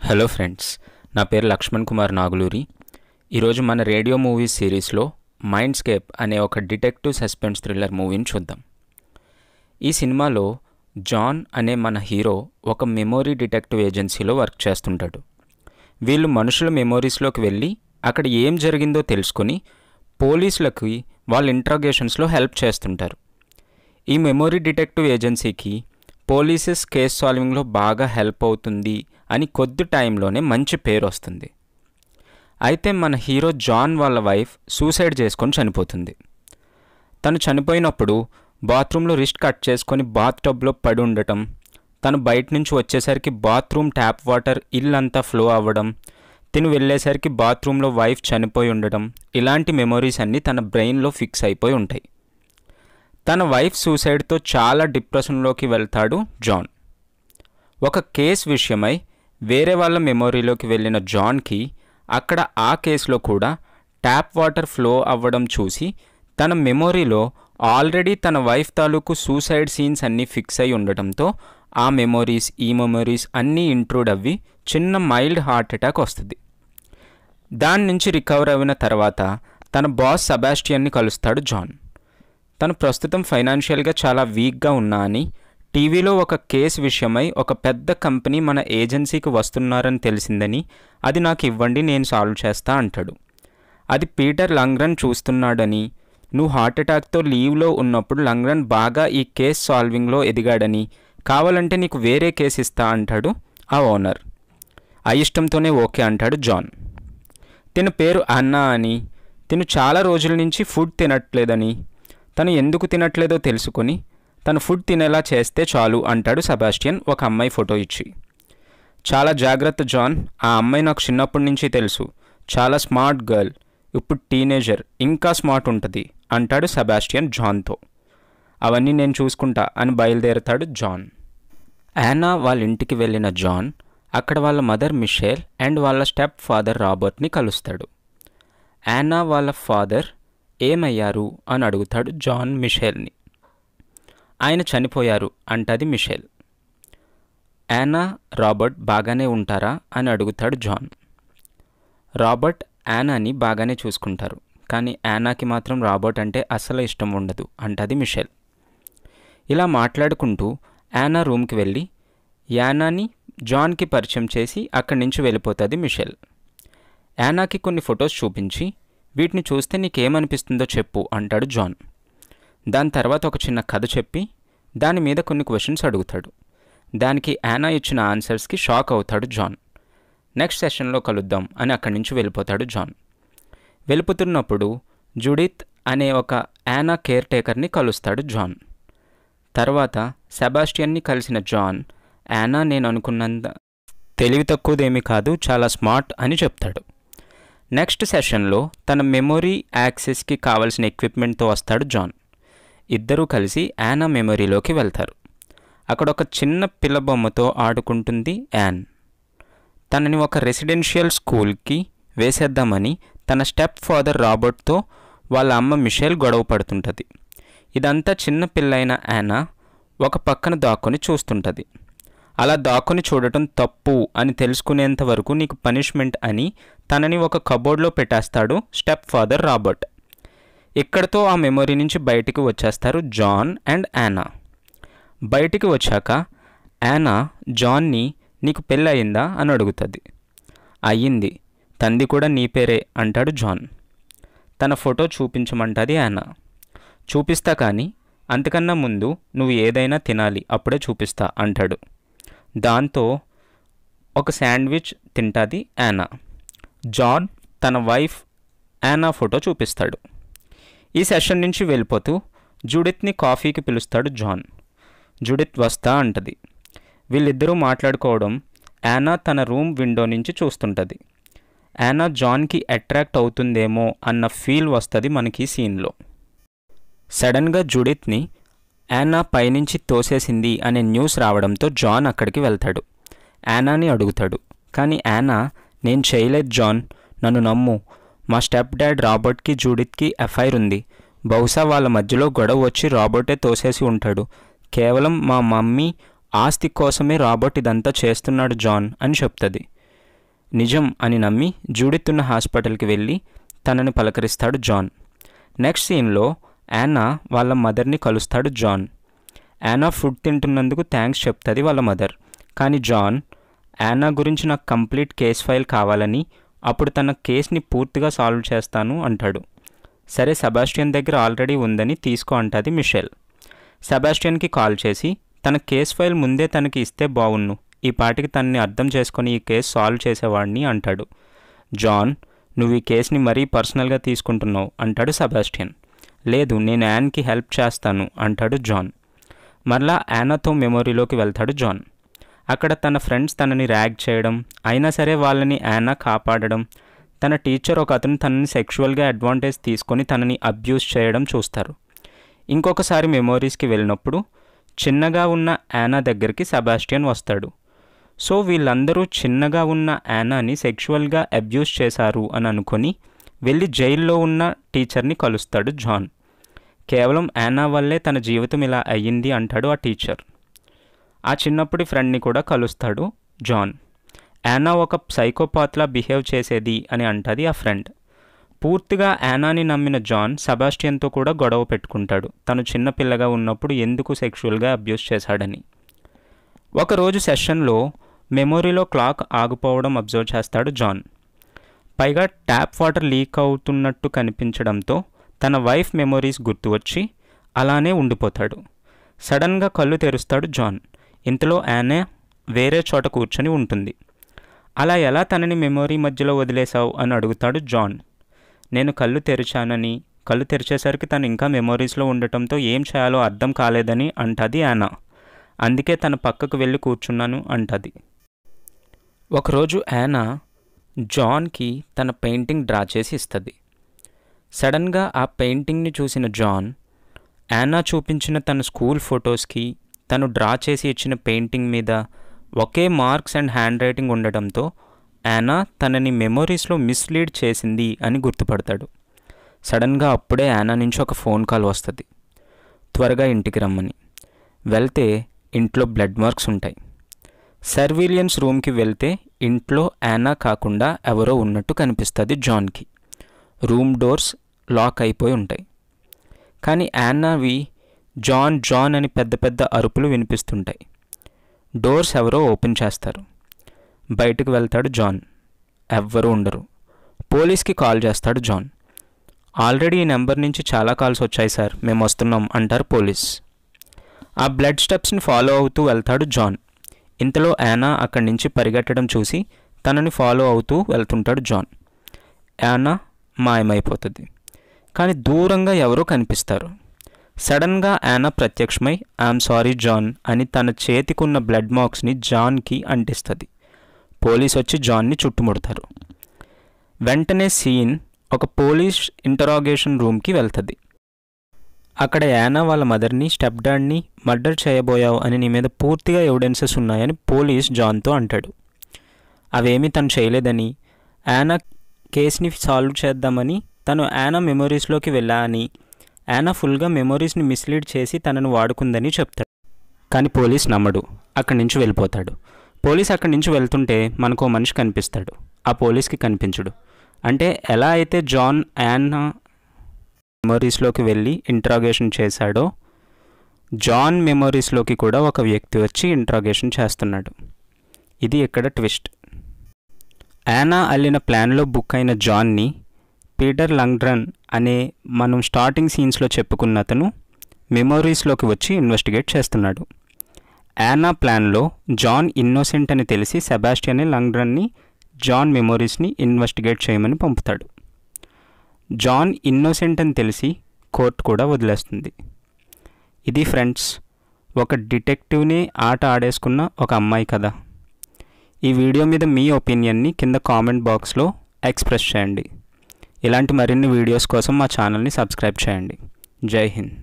Hello friends, నా పేరు లక్ష్మణ్ కుమార్ నాగులూరి. ఈరోజు మన రేడియో మూవీస్ సిరీస్లో మైండ్స్కేప్ అనే ఒక డిటెక్టివ్ సస్పెన్స్ థ్రిల్లర్ మూవీని చూద్దాం. ఈ సినిమాలో జాన్ అనే మన హీరో ఒక మెమొరీ డిటెక్టివ్ ఏజెన్సీలో వర్క్ చేస్తుంటాడు. వీళ్ళు మనుషుల మెమొరీస్లోకి వెళ్ళి అక్కడ ఏం జరిగిందో తెలుసుకొని పోలీసులకి వాళ్ళ ఇంట్రాగేషన్స్లో హెల్ప్ చేస్తుంటారు. ఈ మెమొరీ డిటెక్టివ్ ఏజెన్సీకి పోలీసెస్ కేస్ సాల్వింగ్లో బాగా హెల్ప్ అవుతుంది అని కొద్ది టైంలోనే మంచి పేరు వస్తుంది. అయితే మన హీరో జాన్ వాళ్ళ వైఫ్ సూసైడ్ చేసుకొని చనిపోతుంది. తను చనిపోయినప్పుడు బాత్రూంలో రిస్ట్ కట్ చేసుకొని బాత్ టబ్లో పడి ఉండటం, తను బయట నుంచి వచ్చేసరికి బాత్రూమ్ ట్యాప్ వాటర్ ఇల్లంతా ఫ్లో అవ్వడం, తిను వెళ్ళేసరికి బాత్రూంలో వైఫ్ చనిపోయి ఉండడం, ఇలాంటి మెమొరీస్ అన్నీ తన బ్రెయిన్లో ఫిక్స్ అయిపోయి ఉంటాయి. తన వైఫ్ సూసైడ్తో చాలా డిప్రెషన్లోకి వెళ్తాడు జాన్. ఒక కేస్ విషయమై వేరే వాళ్ళ మెమొరీలోకి వెళ్ళిన జాన్కి అక్కడ ఆ కేసులో కూడా ట్యాప్ వాటర్ ఫ్లో అవ్వడం చూసి తన మెమొరీలో ఆల్రెడీ తన వైఫ్ తాలూకు సూసైడ్ సీన్స్ అన్నీ ఫిక్స్ అయి ఉండటంతో ఆ మెమొరీస్ అన్నీ ఇంట్రూడ్ అవ్వి చిన్న మైల్డ్ హార్ట్ అటాక్ వస్తుంది. దాని నుంచి రికవర్ అయిన తర్వాత తన బాస్ సెబాస్టియన్ని కలుస్తాడు జాన్. తను ప్రస్తుతం ఫైనాన్షియల్గా చాలా వీక్గా ఉన్నా అని, టీవీలో ఒక కేసు విషయమై ఒక పెద్ద కంపెనీ మన ఏజెన్సీకి వస్తున్నారని తెలిసిందని, అది నాకు ఇవ్వండి, నేను సాల్వ్ చేస్తా అంటాడు. అది పీటర్ లంగ్రన్ చూస్తున్నాడని, నువ్వు హార్ట్ అటాక్తో లీవ్లో ఉన్నప్పుడు లంగ్రన్ బాగా ఈ కేస్ సాల్వింగ్లో ఎదిగాడని, కావాలంటే నీకు వేరే కేసు ఇస్తా అంటాడు ఆ ఓనర్. ఆ ఇష్టంతోనే ఓకే అంటాడు జాన్. తిన పేరు అన్నా అని, తిను చాలా రోజుల నుంచి ఫుడ్ తినట్లేదని, తను ఎందుకు తినట్లేదో తెలుసుకొని తను ఫుడ్ తినేలా చేస్తే చాలు అంటాడు సెబాస్టియన్ ఒక అమ్మాయి ఫోటో ఇచ్చి. చాలా జాగ్రత్త జాన్, ఆ అమ్మాయి నాకు చిన్నప్పటి నుంచి తెలుసు, చాలా స్మార్ట్ గర్ల్, ఇప్పుడు టీనేజర్, ఇంకా స్మార్ట్ ఉంటుంది అంటాడు సెబాస్టియన్ జాన్తో. అవన్నీ నేను చూసుకుంటా అని బయలుదేరతాడు జాన్. యానా వాళ్ళ ఇంటికి వెళ్ళిన జాన్ అక్కడ వాళ్ళ మదర్ మిషేల్ అండ్ వాళ్ళ స్టెప్ ఫాదర్ రాబర్ట్ని కలుస్తాడు. యానా వాళ్ళ ఫాదర్ ఏమయ్యారు అని అడుగుతాడు జాన్ మిషేల్ని. ఆయన చనిపోయారు అంటది మిషేల్. యానా రాబర్ట్ బాగానే ఉంటారా అని అడుగుతాడు జాన్. రాబర్ట్ యానాని బాగానే చూసుకుంటారు, కానీ యానాకి మాత్రం రాబర్ట్ అంటే అసలు ఇష్టం ఉండదు అంటది మిషేల్. ఇలా మాట్లాడుకుంటూ యానా రూమ్కి వెళ్ళి యానాని జాన్కి పరిచయం చేసి అక్కడి నుంచి వెళ్ళిపోతుంది మిషేల్. యానాకి కొన్ని ఫొటోస్ చూపించి వీటిని చూస్తే నీకేమనిపిస్తుందో చెప్పు అంటాడు జాన్. దాని తర్వాత ఒక చిన్న కథ చెప్పి దాని మీద కొన్ని క్వశ్చన్స్ అడుగుతాడు. దానికి యానా ఇచ్చిన ఆన్సర్స్కి షాక్ అవుతాడు జాన్. నెక్స్ట్ సెషన్లో కలుద్దాం అని అక్కడి నుంచి వెళ్ళిపోతాడు జాన్. వెళ్ళిపోతున్నప్పుడు జుడిత్ అనే ఒక యానా కేర్ టేకర్ని కలుస్తాడు జాన్. తర్వాత సెబాస్టియన్ని కలిసిన జాన్ యానా నేను అనుకున్నంత తెలివి తక్కువదేమీ కాదు, చాలా స్మార్ట్ అని చెప్తాడు. నెక్స్ట్ సెషన్లో తన మెమొరీ యాక్సెస్కి కావాల్సిన ఎక్విప్మెంట్తో వస్తాడు జాన్. ఇద్దరూ కలిసి యానా మెమొరీలోకి వెళ్తారు. అక్కడ ఒక చిన్న పిల్ల బొమ్మతో ఆడుకుంటుంది యాన్. తనని ఒక రెసిడెన్షియల్ స్కూల్కి వేసేద్దామని తన స్టెప్ ఫాదర్ రాబర్ట్తో వాళ్ళ అమ్మ మిషేల్ గొడవ పడుతుంటుంది. ఇదంతా చిన్న పిల్లైన యానా ఒక పక్కన దాక్కుని చూస్తుంటుంది. అలా దాక్కుని చూడటం తప్పు అని తెలుసుకునేంత వరకు నీకు పనిష్మెంట్ అని తనని ఒక కబోర్డ్లో పెట్టేస్తాడు స్టెప్ ఫాదర్ రాబర్ట్. ఇక్కడతో ఆ మెమొరీ నుంచి బయటికి వచ్చేస్తారు జాన్ అండ్ యానా. బయటికి వచ్చాక యానా జాన్ని నీకు పెళ్ళి అయిందా అని అడుగుతుంది. అయ్యింది, తంది కూడా నీ పేరే అంటాడు జాన్. తన ఫోటో చూపించమంటుంది యానా. చూపిస్తా, కానీ అంతకన్నా ముందు నువ్వు ఏదైనా తినాలి, అప్పుడే చూపిస్తా అంటాడు. దాంతో ఒక శాండ్విచ్ తింటుంది యానా. జాన్ తన వైఫ్ యానా ఫోటో చూపిస్తాడు. ఈ సెషన్ నుంచి వెళ్ళిపోతూ జుడిత్ని కాఫీకి పిలుస్తాడు జాన్. జుడిత్ వస్తా అంటది. వీళ్ళిద్దరూ మాట్లాడుకోవడం యానా తన రూమ్ విండో నుంచి చూస్తుంటుంది. యానా జాన్కి అట్రాక్ట్ అవుతుందేమో అన్న ఫీల్ వస్తుంది మనకి సీన్లో. సడన్గా జుడిత్ని యానా పైనుంచి తోసేసింది అనే న్యూస్ రావడంతో జాన్ అక్కడికి వెళ్తాడు. యానాని అడుగుతాడు, కానీ యానా నేను చేయలేదు జాన్, నన్ను నమ్ము, మా స్టెప్ డాడ్ రాబర్ట్కి జూడిత్కి ఎఫ్ఐఆర్ ఉంది, బహుశా వాళ్ళ మధ్యలో గొడవ వచ్చి రాబర్టే తోసేసి ఉంటాడు, కేవలం మా మమ్మీ ఆస్తి కోసమే రాబర్ట్ ఇదంతా చేస్తున్నాడు జాన్ అని చెప్తుంది. నిజం అని నమ్మి జూడిత్ ఉన్న హాస్పిటల్కి వెళ్ళి తనని పలకరిస్తాడు జాన్. నెక్స్ట్ సీన్లో యానా వాళ్ళ మదర్ని కలుస్తాడు జాన్. యానా ఫుడ్ తింటున్నందుకు థ్యాంక్స్ చెప్తుంది వాళ్ళ మదర్. కానీ జాన్ యానా గురించి నాకు కంప్లీట్ కేస్ ఫైల్ కావాలని, అప్పుడు తన కేస్ని పూర్తిగా సాల్వ్ చేస్తాను అంటాడు. సరే, సెబాస్టియన్ దగ్గర ఆల్రెడీ ఉందని తీసుకో అంటుంది మిషెల్. సెబాస్టియన్కి కాల్ చేసి తన కేస్ ఫైల్ ముందే తనకి ఇస్తే బావున్ను, ఈ పాటికి తనని అర్థం చేసుకొని ఈ కేసు సాల్వ్ చేసేవాడిని అంటాడు. జాన్, నువ్వు ఈ కేసుని మరీ పర్సనల్గా తీసుకుంటున్నావు అంటాడు సెబాస్టియన్. లేదు, నేను యాన్కి హెల్ప్ చేస్తాను అంటాడు జాన్. మరలా యానాతో మెమొరీలోకి వెళ్తాడు జాన్. అక్కడ తన ఫ్రెండ్స్ తనని ర్యాగ్ చేయడం, అయినా సరే వాళ్ళని యానా కాపాడడం, తన టీచర్ ఒక అతను తనని సెక్షువల్గా అడ్వాంటేజ్ తీసుకొని తనని అబ్యూస్ చేయడం చూస్తారు. ఇంకొకసారి మెమోరీస్కి వెళ్ళినప్పుడు చిన్నగా ఉన్న యానా దగ్గరికి సెబాస్టియన్ వస్తాడు. సో వీళ్ళందరూ చిన్నగా ఉన్న యానాని సెక్షువల్గా అబ్యూస్ చేశారు అని అనుకొని వెళ్ళి జైల్లో ఉన్న టీచర్ని కలుస్తాడు జాన్. కేవలం యానా వల్లే తన జీవితం ఇలా అయ్యింది అంటాడు ఆ టీచర్. ఆ చిన్నప్పటి ఫ్రెండ్ని కూడా కలుస్తాడు జాన్. యానా ఒక సైకోపాత్లా బిహేవ్ చేసేది అని అంటుంది ఆ ఫ్రెండ్. పూర్తిగా యానాని నమ్మిన జాన్ సెబాస్టియన్తో కూడా గొడవ పెట్టుకుంటాడు, తను చిన్నపిల్లగా ఉన్నప్పుడు ఎందుకు సెక్షువల్గా అబ్యూస్ చేశాడని. ఒకరోజు సెషన్లో మెమొరీలో క్లాక్ ఆగిపోవడం అబ్జర్వ్ చేస్తాడు జాన్. పైగా ట్యాప్ వాటర్ లీక్ అవుతున్నట్టు కనిపించడంతో తన వైఫ్ మెమొరీస్ గుర్తు వచ్చి అలానే ఉండిపోతాడు. సడన్గా కళ్ళు తెరుస్తాడు జాన్. ఇంతలో యానా వేరే చోట కూర్చొని ఉంటుంది. అలా ఎలా తనని మెమొరీ మధ్యలో వదిలేశావు అని అడుగుతాడు జాన్. నేను కళ్ళు తెరిచానని, కళ్ళు తెరిచేసరికి తను ఇంకా మెమొరీస్లో ఉండటంతో ఏం చేయాలో అర్థం కాలేదని అంటుంది యానా. అందుకే తన పక్కకు వెళ్ళి కూర్చున్నాను అంటుంది. ఒకరోజు యానా జాన్కి తన పెయింటింగ్ డ్రా చేసి ఇస్తుంది. సడన్గా ఆ పెయింటింగ్ని చూసిన జాన్ యానా చూపించిన తన స్కూల్ ఫొటోస్కి తను డ్రా చేసి ఇచ్చిన పెయింటింగ్ మీద ఒకే మార్క్స్ అండ్ హ్యాండ్ రైటింగ్ ఉండడంతో యానా తనని మెమొరీస్లో మిస్లీడ్ చేసింది అని గుర్తుపడతాడు. సడన్గా అప్పుడే యానా నుంచి ఒక ఫోన్ కాల్ వస్తుంది, త్వరగా ఇంటికి రమ్మని. వెళ్తే ఇంట్లో బ్లడ్ మార్క్స్ ఉంటాయి. సర్వీలియన్స్ రూమ్కి వెళ్తే ఇంట్లో యానా కాకుండా ఎవరో ఉన్నట్టు కనిపిస్తుంది జాన్కి. రూమ్ డోర్స్ లాక్ అయిపోయి ఉంటాయి. కానీ యానావి జాన్ జాన్ అని పెద్ద పెద్ద అరుపులు వినిపిస్తుంటాయి. డోర్స్ ఎవరో ఓపెన్ చేస్తారు. బయటకు వెళ్తాడు జాన్. ఎవ్వరూ ఉండరు. పోలీస్కి కాల్ చేస్తాడు జాన్. ఆల్రెడీ ఈ నెంబర్ నుంచి చాలా కాల్స్ వచ్చాయి సార్, మేము వస్తున్నాం అంటారు పోలీస్. ఆ బ్లడ్ స్టెప్స్ని ఫాలో అవుతూ వెళ్తాడు జాన్. ఇంతలో యానా అక్కడి నుంచి పరిగెట్టడం చూసి తనని ఫాలో అవుతూ వెళ్తుంటాడు జాన్. యానా మాయమైపోతుంది. కానీ దూరంగా ఎవరో కనిపిస్తారు. సడన్గా యానా ప్రత్యక్షమై ఐఎమ్ సారీ జాన్ అని తన చేతికున్న బ్లడ్ మార్క్స్ని జాన్కి అంటిస్తుంది. పోలీస్ వచ్చి జాన్ని చుట్టుముడతారు. వెంటనే సీన్ ఒక పోలీస్ ఇంటరాగేషన్ రూమ్కి వెళ్తుంది. అక్కడ యానా వాళ్ళ మదర్ని, స్టెప్ డాడ్ని మర్డర్ చేయబోయావు అని నీ మీద పూర్తిగా ఎవిడెన్సెస్ ఉన్నాయని పోలీస్ జాన్తో అంటాడు. అవేమీ తను చేయలేదని, యానా కేసుని సాల్వ్ చేద్దామని తను యానా మెమొరీస్లోకి వెళ్ళా అని, యానా ఫుల్గా మెమొరీస్ని మిస్లీడ్ చేసి తనను వాడుకుందని చెప్తాడు. కానీ పోలీస్ నమ్మడు, అక్కడి నుంచి వెళ్ళిపోతాడు. పోలీస్ అక్కడి నుంచి వెళ్తుంటే మనకు ఓ మనిషి కనిపిస్తాడు. ఆ పోలీస్కి కనిపించడు. అంటే ఎలా అయితే జాన్ యానా మెమొరీస్లోకి వెళ్ళి ఇంట్రాగేషన్ చేశాడో, జాన్ మెమొరీస్లోకి కూడా ఒక వ్యక్తి వచ్చి ఇంట్రాగేషన్ చేస్తున్నాడు. ఇది ఇక్కడ ట్విస్ట్. యానా అల్లిన ప్లాన్లో బుక్ అయిన జాన్ని పీటర్ లంగ్డ్రన్ అనే మనం స్టార్టింగ్ సీన్స్లో చెప్పుకున్న అతను మెమొరీస్లోకి వచ్చి ఇన్వెస్టిగేట్ చేస్తున్నాడు. యానా ప్లాన్లో జాన్ ఇన్నోసెంట్ అని తెలిసి సెబాస్టియన్ లంగ్డ్రన్ని జాన్ మెమొరీస్ని ఇన్వెస్టిగేట్ చేయమని పంపుతాడు. జాన్ ఇన్నోసెంట్ అని తెలిసి కోర్టు కూడా వదిలేస్తుంది. ఇది ఫ్రెండ్స్, ఒక డిటెక్టివ్ని ఆట ఆడేసుకున్న ఒక అమ్మాయి కథ. ఈ వీడియో మీద మీ ఒపీనియన్ని కింద కామెంట్ బాక్స్లో ఎక్స్ప్రెస్ చేయండి. ఇలాంటి మరిన్ని వీడియోస్ కోసం మా ఛానల్ని సబ్స్క్రైబ్ చేయండి. జై హింద్.